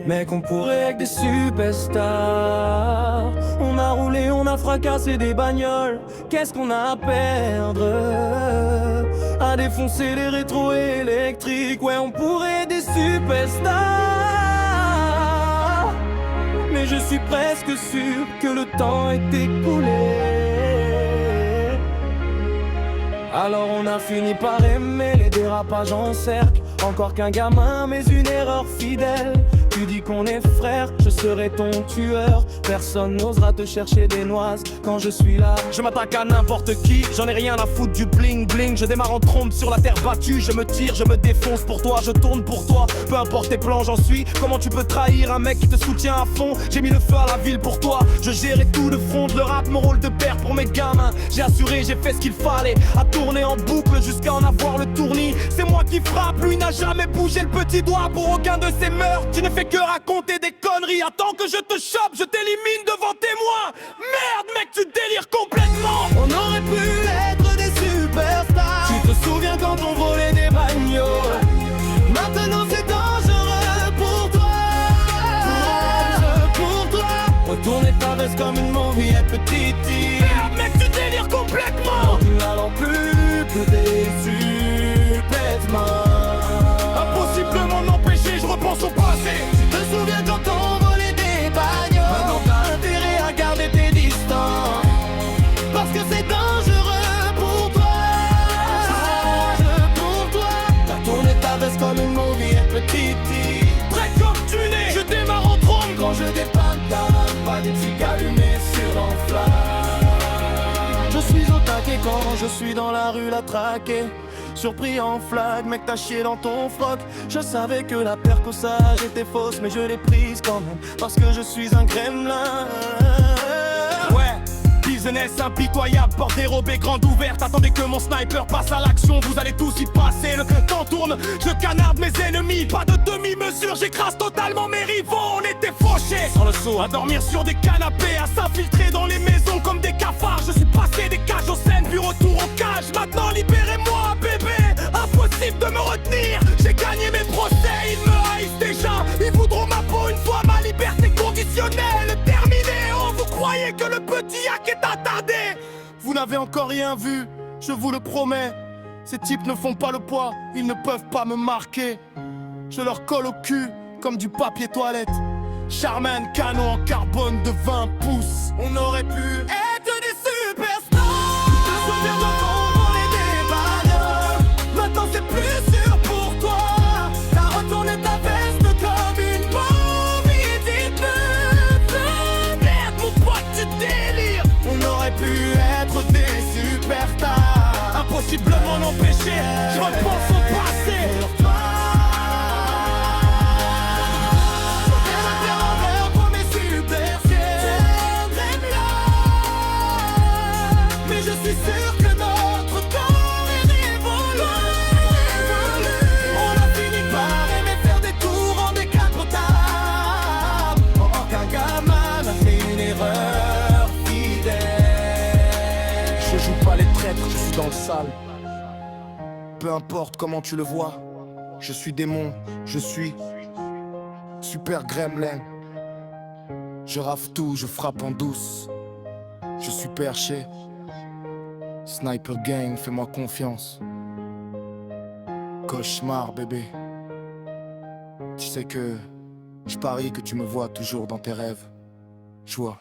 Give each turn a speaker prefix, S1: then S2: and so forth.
S1: Mec, on pourrait être des superstars. On a roulé, on a fracassé des bagnoles. Qu'est-ce qu'on a à perdre? À défoncer les rétros électriques. Ouais, on pourrait être des superstars. Mais je suis presque sûr que le temps est écoulé. Alors on a fini par aimer les dérapages en cercle. Encore qu'un gamin mais une erreur fidèle. Tu dis qu'on est frères, je serai ton tueur. Personne n'osera te chercher des noises quand je suis là. Je m'attaque à n'importe qui, j'en ai rien à foutre du bling bling. Je démarre en trombe sur la terre battue. Je me tire, je me défonce pour toi, je tourne pour toi. Peu importe tes plans, j'en suis. Comment tu peux trahir un mec qui te soutient à fond? J'ai mis le feu à la ville pour toi. Je gérais tout de front, le rap, mon rôle de père pour mes gamins. J'ai assuré, j'ai fait ce qu'il fallait. À tourner en boucle jusqu'à en avoir le tournis. C'est moi qui frappe, lui n'a jamais bougé le petit doigt pour aucun de ses meurtres. Tu ne fais que raconter des conneries. Attends que je te chope, je t'élimine devant témoin. Merde mec, tu délires complètement. On aurait pu être des superstars. Tu te souviens quand on volait des bagnoles? Maintenant c'est dangereux pour toi. Pour toi. Retourner ta veste comme une mauvaise petite. Merde mec, tu délires complètement. Tu n'allons plus que des sous-vêtements. Impossible de m'en empêcher, je repense au passé. Tu te souviens quand on volait des bagnoles? Maintenant t'as intérêt à garder tes distances. Parce que c'est dangereux pour toi. Pour toi. T'as tourné ta veste comme une mauvaise petite. Très comme tu n'es, je démarre en trombe. Quand je dépanne ta main, pas des trucs allumés sur l'enflamme. Je suis au taquet quand je suis dans la rue la traquer. Surpris en flag, mec t'as chié dans ton froc. Je savais que la percossage était fausse, mais je l'ai prise quand même, parce que je suis un gremlin. Ouais, business impitoyable, porte dérobée, grande ouverte. Attendez que mon sniper passe à l'action, vous allez tous y passer. Le temps tourne, je canarde mes ennemis. Pas de demi-mesure, j'écrase totalement mes rivaux. On était fauchés, sans le saut, à dormir sur des canapés, à s'infiltrer dans les maisons comme des cafards. Je suis passé des cages aux scènes, puis retour aux cages. Maintenant libérez-moi bébé. Impossible de me retenir, j'ai gagné mes procès, ils me haïssent déjà. Ils voudront ma peau une fois ma liberté conditionnelle terminée. Oh, vous croyez que le petit hack est attardé? Vous n'avez encore rien vu, je vous le promets. Ces types ne font pas le poids, ils ne peuvent pas me marquer. Je leur colle au cul comme du papier toilette. Charmaine, canon en carbone de 20 pouces. On aurait pu être des superstars. Tu te souviens de c'est plus sûr pour toi. T'as retourné ta veste comme une mauvaise meuf. Merde mon pote, tu délires. On aurait pu être des superstars. Impossible de m'en empêcher, je repense au passé. Pour toi. Je viens de faire un verre pour mes superstars. Mais je suis sûr que notre temps est révolu. Je joue pas les traîtres, je suis dans le sale. Peu importe comment tu le vois, je suis démon, je suis super gremlin. Je rafle tout, je frappe en douce. Je suis perché. Sniper gang, fais-moi confiance. Cauchemar bébé. Tu sais que je parie que tu me vois toujours dans tes rêves. Joie.